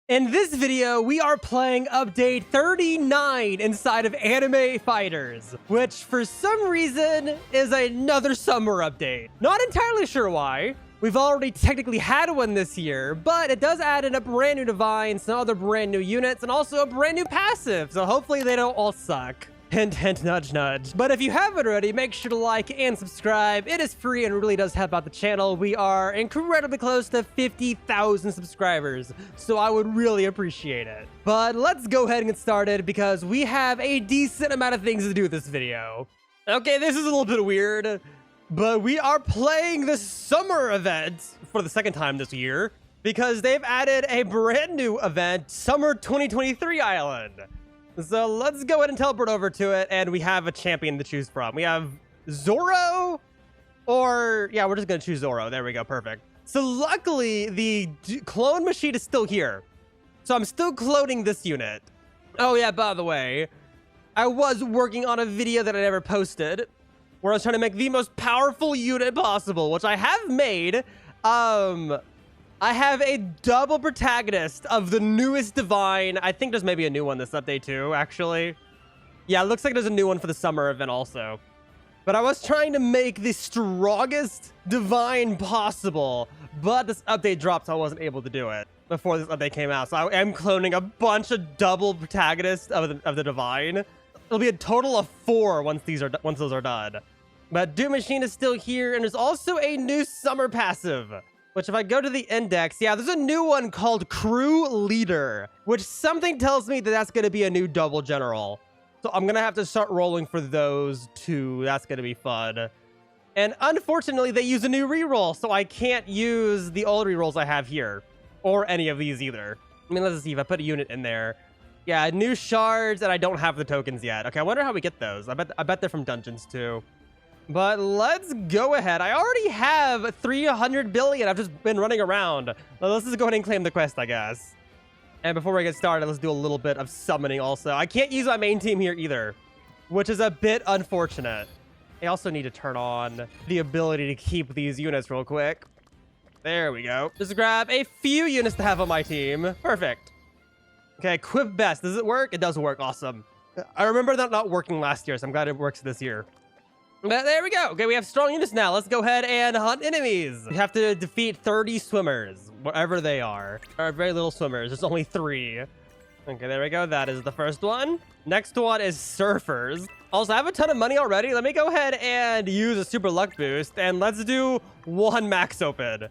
In this video, we are playing update 39 inside of Anime Fighters, which for some reason is another summer update. Not entirely sure why. We've already technically had one this year, but it does add in a brand new divine, some other brand new units, and also a brand new passive, so hopefully they don't all suck. Hint, hint, nudge, nudge. But if you haven't already, make sure to like and subscribe. It is free and really does help out the channel. We are incredibly close to 50,000 subscribers, so I would really appreciate it. But let's go ahead and get started because we have a decent amount of things to do this video. Okay, this is a little bit weird, but we are playing the summer event for the second time this year because they've added a brand new event, Summer 2023 Island. So let's go ahead and teleport over to it, and we have a champion to choose from. We have Zoro, or yeah, we're just gonna choose Zoro. There we go, perfect. So luckily, the clone machine is still here. So I'm still cloning this unit. Oh yeah, by the way, I was working on a video that I never posted, where I was trying to make the most powerful unit possible, which I have made. I have a double protagonist of the newest divine. I think there's maybe a new one this update too, actually. Yeah, it looks like there's a new one for the summer event also. But I was trying to make the strongest divine possible, but this update dropped, so I wasn't able to do it before this update came out. So I am cloning a bunch of double protagonists of the divine. It'll be a total of 4 once those are done. But Doom Machine is still here, and there's also a new summer passive. Which if I go to the index, yeah, there's a new one called Crew Leader, which something tells me that that's going to be a new double general. So I'm going to have to start rolling for those two. That's going to be fun. And unfortunately, they use a new reroll, so I can't use the old rerolls I have here. Or any of these either. I mean, let's see if I put a unit in there. Yeah, new shards, and I don't have the tokens yet. Okay, I wonder how we get those. I bet they're from dungeons too. But let's go ahead. I already have 300 billion. I've just been running around. Well, let's just go ahead and claim the quest, I guess. And before we get started, let's do a little bit of summoning also. I can't use my main team here either, which is a bit unfortunate. I also need to turn on the ability to keep these units real quick. There we go. Just grab a few units to have on my team. Perfect. Okay, equip best. Does it work? It does work. Awesome. I remember that not working last year, so I'm glad it works this year. But there we go. Okay, we have strong units now. Let's go ahead and hunt enemies. We have to defeat 30 swimmers, wherever they are. There are very little swimmers. There's only 3. Okay, there we go. That is the first one. Next one is surfers. Also, I have a ton of money already. Let me go ahead and use a super luck boost, and let's do 1 max open.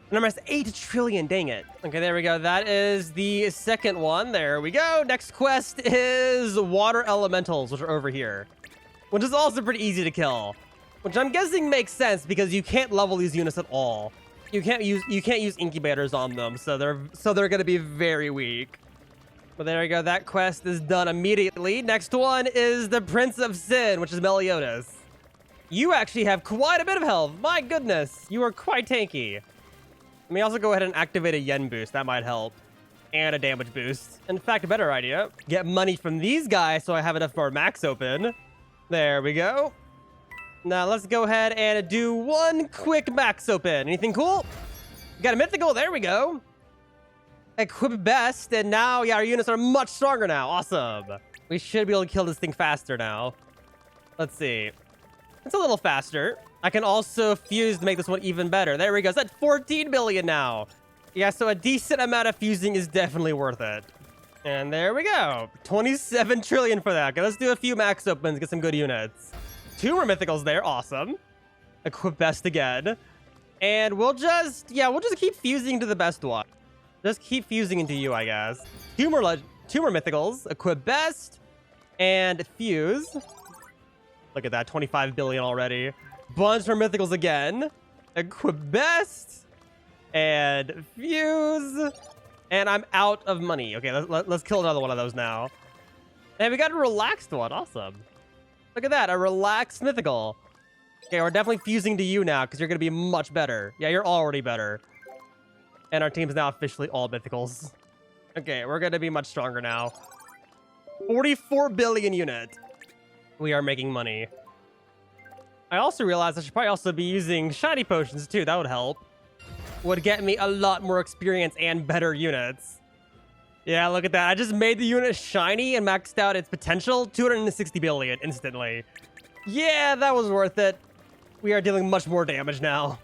Number is 8 trillion. Dang it. Okay, there we go. That is the second one. There we go. Next quest is water elementals, which are over here. Which is also pretty easy to kill, which I'm guessing makes sense because you can't level these units at all. You can't use incubators on them, so they're gonna be very weak. But there we go. That quest is done immediately. Next one is the Prince of Sin, which is Meliodas. You actually have quite a bit of health. My goodness, you are quite tanky. Let me also go ahead and activate a yen boost. That might help. And a damage boost. In fact, a better idea. Get money from these guys so I have enough for a max open. There we go. Now let's go ahead and do 1 quick max open. Anything cool? Got a mythical. There we go. Equip best. And now, yeah, our units are much stronger now. Awesome. We should be able to kill this thing faster now. Let's see. It's a little faster. I can also fuse to make this one even better. There we go. It's at 14 billion now. Yeah, so a decent amount of fusing is definitely worth it. And there we go. 27 trillion for that. Okay, let's do a few max opens, get some good units. 2 more mythicals there. Awesome. Equip best again. And we'll just keep fusing to the best one. Just keep fusing into you, I guess. 2 more mythicals. Equip best. And fuse. Look at that. 25 billion already. Bunch more mythicals again. Equip best. And fuse. And I'm out of money. Okay, let's kill another one of those now. And we got a relaxed one. Awesome. Look at that. A relaxed mythical. Okay, we're definitely fusing to you now because you're going to be much better. Yeah, you're already better. And our team's now officially all mythicals. Okay, we're going to be much stronger now. 44 billion unit. We are making money. I also realized I should probably also be using shiny potions too. That would help. Would get me a lot more experience and better units. Yeah, look at that. I just made the unit shiny and maxed out its potential. 260 billion instantly. Yeah, that was worth it. We are dealing much more damage now.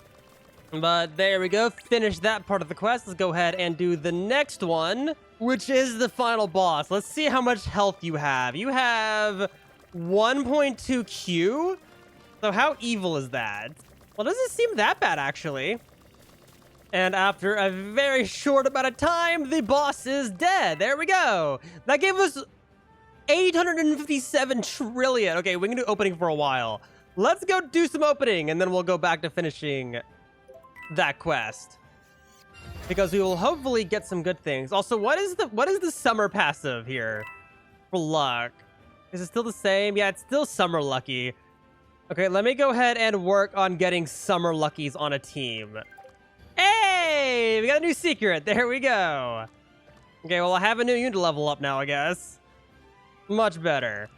But there we go. Finish that part of the quest. Let's go ahead and do the next one, which is the final boss. Let's see how much health you have. You have 1.2 Q. So how evil is that? Well, it doesn't seem that bad, actually. And after a very short amount of time, the boss is dead. There we go. That gave us 857 trillion. Okay, we can do opening for a while. Let's go do some opening, and then we'll go back to finishing that quest, because we will hopefully get some good things. Also, what is the summer passive here for luck? Is it still the same? Yeah, it's still summer lucky. Okay, let me go ahead and work on getting summer luckies on a team. Hey, we got a new secret. There we go. Okay, well, I have a new unit to level up now, I guess. Much better.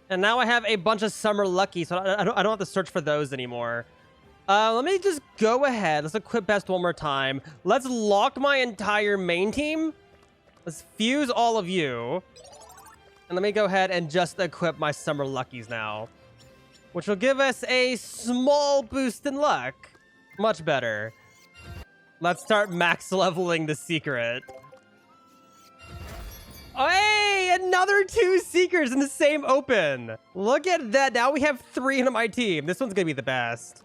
And now I have a bunch of summer luckies, so I don't have to search for those anymore. Let me just go ahead. Let's equip best one more time. Let's lock my entire main team. Let's fuse all of you. And let me go ahead and just equip my summer luckies now, which will give us a small boost in luck. Much better. Let's start max leveling the secret. Oh, hey, another 2 secrets in the same open. Look at that. Now we have 3 in my team. This one's going to be the best.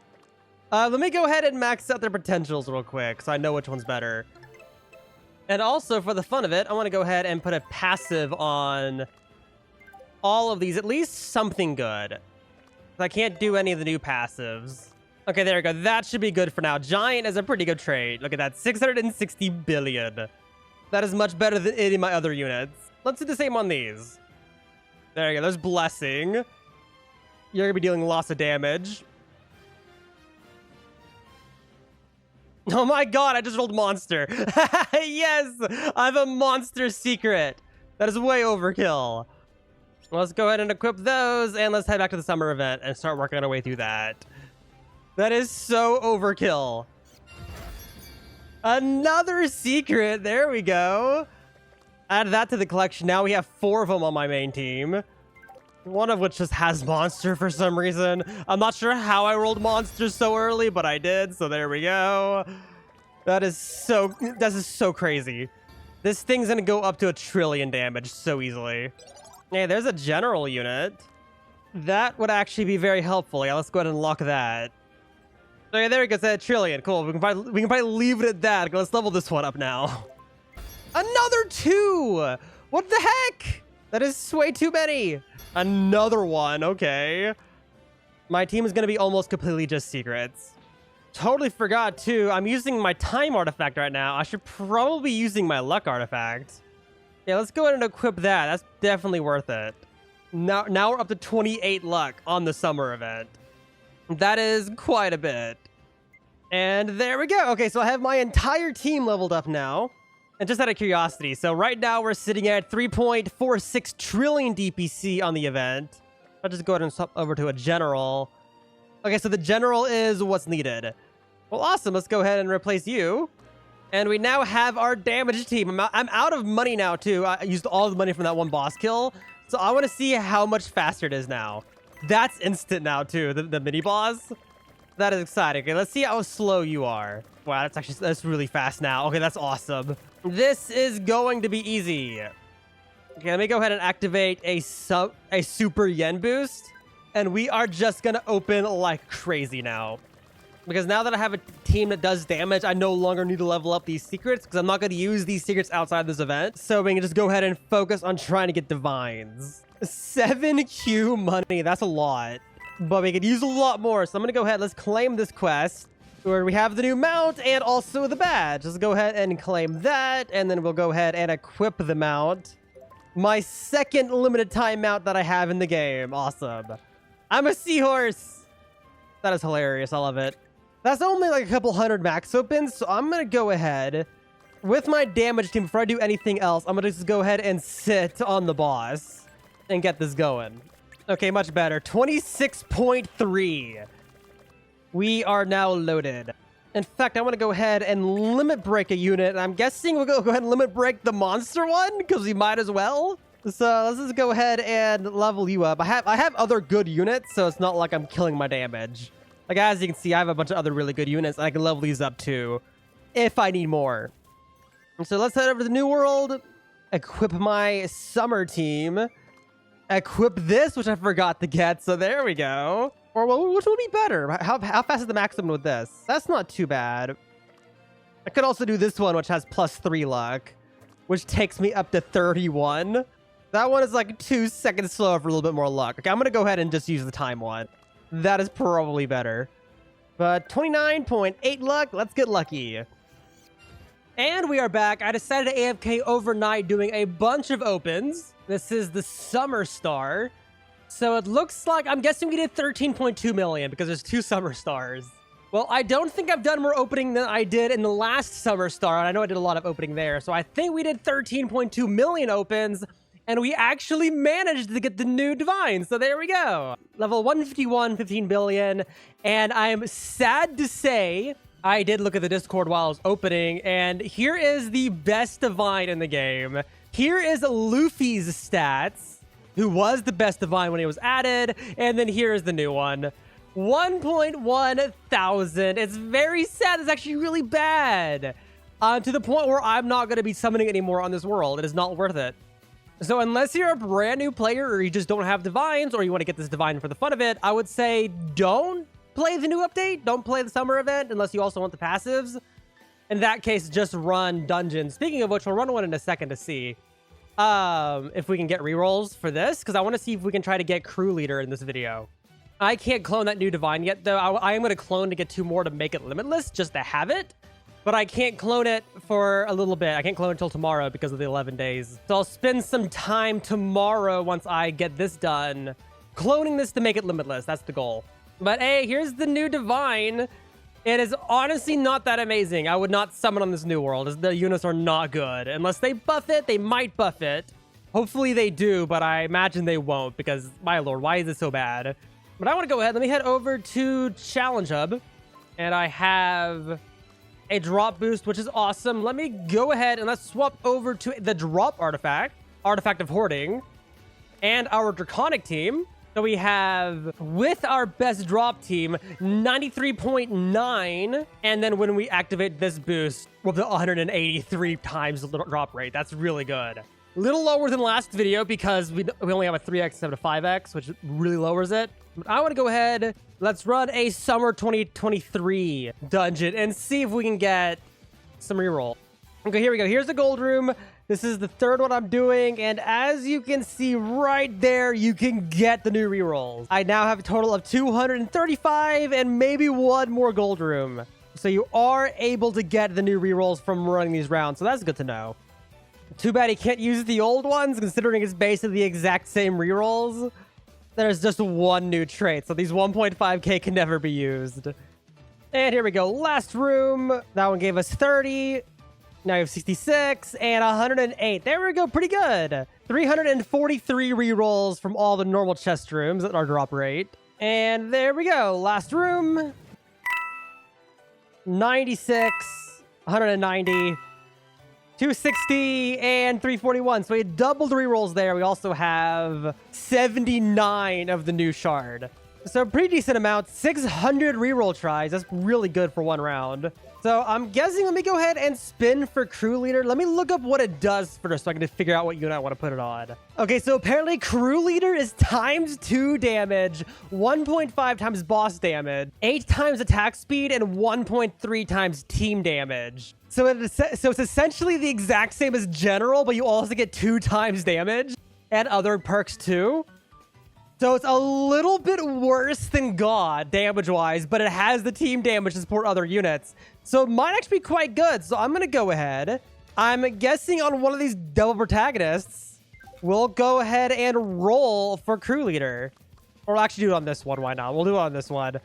Let me go ahead and max out their potentials real quick, so I know which one's better. And also, for the fun of it, I want to go ahead and put a passive on all of these. At least something good. I can't do any of the new passives. Okay, there we go. That should be good for now. Giant is a pretty good trade. Look at that. 660 billion. That is much better than any of my other units. Let's do the same on these. There you go. There's Blessing. You're going to be dealing lots of damage. Oh my god, I just rolled monster. Yes, I have a monster secret. That is way overkill. Let's go ahead and equip those, and let's head back to the summer event and start working our way through that. That is so overkill. Another secret. There we go. Add that to the collection. Now we have 4 of them on my main team. One of which just has monster for some reason. I'm not sure how I rolled monsters so early, but I did, so there we go. That is so crazy. This thing's gonna go up to 1 trillion damage so easily. Hey, there's a general unit. That would actually be very helpful. Yeah, let's go ahead and lock that. Okay, there we go. It's at 1 trillion. Cool. We can probably leave it at that. Let's level this one up now. Another 2! What the heck? That is way too many. Another one. Okay. My team is going to be almost completely just secrets. Totally forgot, too. I'm using my time artifact right now. I should probably be using my luck artifact. Yeah, let's go ahead and equip that. That's definitely worth it. Now we're up to 28 luck on the summer event. That is quite a bit. And there we go. Okay, so I have my entire team leveled up now. And just out of curiosity, so right now we're sitting at 3.46 trillion DPC on the event. I'll just go ahead and swap over to a general. Okay, so the general is what's needed. Well, awesome. Let's go ahead and replace you. And we now have our damage team. I'm out of money now, too. I used all the money from that one boss kill. So I want to see how much faster it is now. That's instant now, too, the mini boss. That is exciting. Okay, let's see how slow you are. Wow, that's really fast now. Okay, that's awesome. This is going to be easy. Okay, let me go ahead and activate a super yen boost. And we are just going to open like crazy now. Because now that I have a team that does damage, I no longer need to level up these secrets because I'm not going to use these secrets outside this event. So we can just go ahead and focus on trying to get divines. 7Q money. That's a lot. But we could use a lot more. So I'm going to go ahead. Let's claim this quest where we have the new mount and also the badge. Let's go ahead and claim that. And then we'll go ahead and equip the mount. My second limited time mount that I have in the game. Awesome. I'm a seahorse. That is hilarious. I love it. That's only like a couple hundred max opens. So I'm going to go ahead with my damage team. Before I do anything else, I'm going to just go ahead and sit on the boss and get this going. Okay, much better. 26.3. We are now loaded. In fact, I want to go ahead and limit break a unit. I'm guessing we'll go ahead and limit break the monster one because we might as well. So let's just go ahead and level you up. I have other good units, so it's not like I'm killing my damage. Like, as you can see, I have a bunch of other really good units, and I can level these up too if I need more. So let's head over to the New World, equip my summer team, equip this, which I forgot to get, so there we go. Or well, which would be better? How fast is the maximum with this? That's not too bad. I could also do this one, which has +3 luck, which takes me up to 31. That one is like 2 seconds slower for a little bit more luck. Okay, I'm going to go ahead and just use the time one. That is probably better. But 29.8 luck. Let's get lucky. And we are back. I decided to AFK overnight doing a bunch of opens. This is the Summer Star. So it looks like, I'm guessing we did 13.2 million because there's 2 Summer Stars. Well, I don't think I've done more opening than I did in the last Summer Star. And I know I did a lot of opening there. So I think we did 13.2 million opens. And we actually managed to get the new Divine. So there we go. Level 151, 15 billion. And I'm sad to say, I did look at the Discord while I was opening. And here is the best Divine in the game. Here is Luffy's stats, who was the best Divine when he was added. And then here is the new one. 1.1 thousand. It's very sad. It's actually really bad. To the point where I'm not going to be summoning anymore on this world. It is not worth it. So unless you're a brand new player or you just don't have Divines or you want to get this Divine for the fun of it, I would say don't play the new update. Don't play the summer event unless you also want the passives. In that case, just run dungeons. Speaking of which, we'll run one in a second to see if we can get rerolls for this, because I want to see if we can try to get crew leader in this video. I can't clone that new Divine yet, though. I am going to clone to get 2 more to make it limitless, just to have it. But I can't clone it for a little bit. I can't clone it until tomorrow because of the 11 days. So I'll spend some time tomorrow once I get this done, cloning this to make it limitless. That's the goal. But hey, here's the new Divine. It is honestly not that amazing. I would not summon on this new world, as the units are not good. Unless they buff it, they might buff it. Hopefully they do, but I imagine they won't because, my lord, why is it so bad? But I want to go ahead. Let me head over to Challenge Hub. And I have a drop boost, which is awesome. Let me go ahead and let's swap over to the drop artifact of hoarding, and our draconic team. So we have, with our best drop team, 93.9, and then when we activate this boost, we'll have 183 times the drop rate. That's really good. A little lower than last video because we only have a 3x instead of a 5x, which really lowers it. But I want to go ahead. Let's run a Summer 2023 dungeon and see if we can get some reroll. Okay, here we go. Here's the gold room. This is the 3rd one I'm doing. And as you can see right there, you can get the new rerolls. I now have a total of 235 and maybe 1 more gold room. So you are able to get the new rerolls from running these rounds. So that's good to know. Too bad he can't use the old ones, considering it's basically the exact same rerolls. There's just 1 new trait, so these 1.5k can never be used. And here we go. Last room. That one gave us 30. Now you have 66 and 108. There we go. Pretty good. 343 rerolls from all the normal chest rooms at our drop rate. And there we go. Last room. 96, 190. 260 and 341. So we doubled the rerolls there. We also have 79 of the new shard. So pretty decent amount. 600 reroll tries. That's really good for 1 round. So I'm guessing, let me go ahead and spin for crew leader. Let me look up what it does first so I can just figure out what unit I want to put it on. Okay, so apparently crew leader is ×2 damage, 1.5 times boss damage, 8 times attack speed, and 1.3 times team damage. So it's essentially the exact same as general, but you also get 2 times damage and other perks too. So it's a little bit worse than God damage-wise, but it has the team damage to support other units. So it might actually be quite good. So I'm going to go ahead. I'm guessing on one of these double protagonists, we'll go ahead and roll for crew leader. Or we'll actually do it on this one. Why not? We'll do it on this one.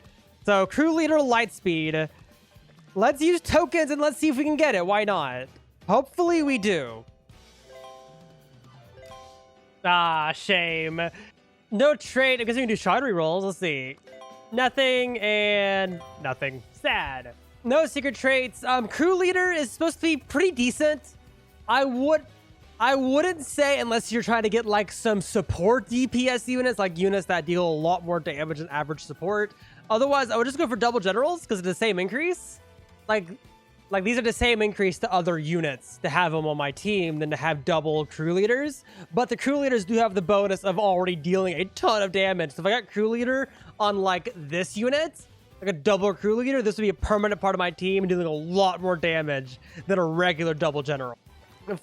So crew leader, light speed. Let's use tokens and let's see if we can get it. Why not? Hopefully we do. Ah, shame. No trade. I guess we can do shard rerolls. Let's see. Nothing and nothing. Sad. No secret traits. Crew leader is supposed to be pretty decent. I wouldn't say, unless you're trying to get like some support DPS units, like units that deal a lot more damage than average support. Otherwise, I would just go for double generals because it's the same increase. Like these are the same increase to other units to have them on my team than to have double crew leaders. But the crew leaders do have the bonus of already dealing a ton of damage. So if I got crew leader on like this unit, like a double crew leader, this would be a permanent part of my team and doing a lot more damage than a regular double general,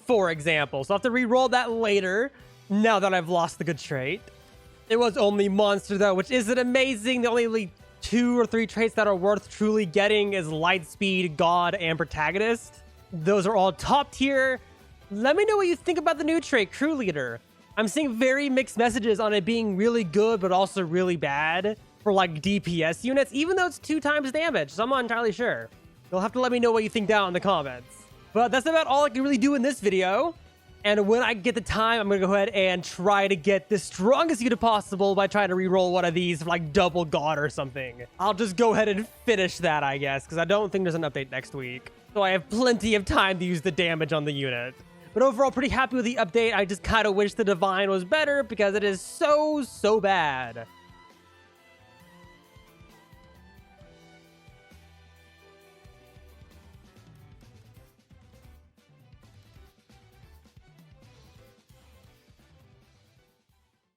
for example. So I'll have to re-roll that later now that I've lost the good trait. It was only monster though, which isn't amazing. The only 2 or 3 traits that are worth truly getting is light speed, god, and protagonist. Those are all top tier. Let me know what you think about the new trait, crew leader. I'm seeing very mixed messages on it being really good, but also really bad for like DPS units, even though it's 2 times damage. So I'm not entirely sure. You'll have to let me know what you think down in the comments. But that's about all I can really do in this video. And when I get the time, I'm going to go ahead and try to get the strongest unit possible by trying to reroll one of these for like double god or something. I'll just go ahead and finish that, I guess, because I don't think there's an update next week. So I have plenty of time to use the damage on the unit. But overall, pretty happy with the update. I just kind of wish the Divine was better because it is so bad.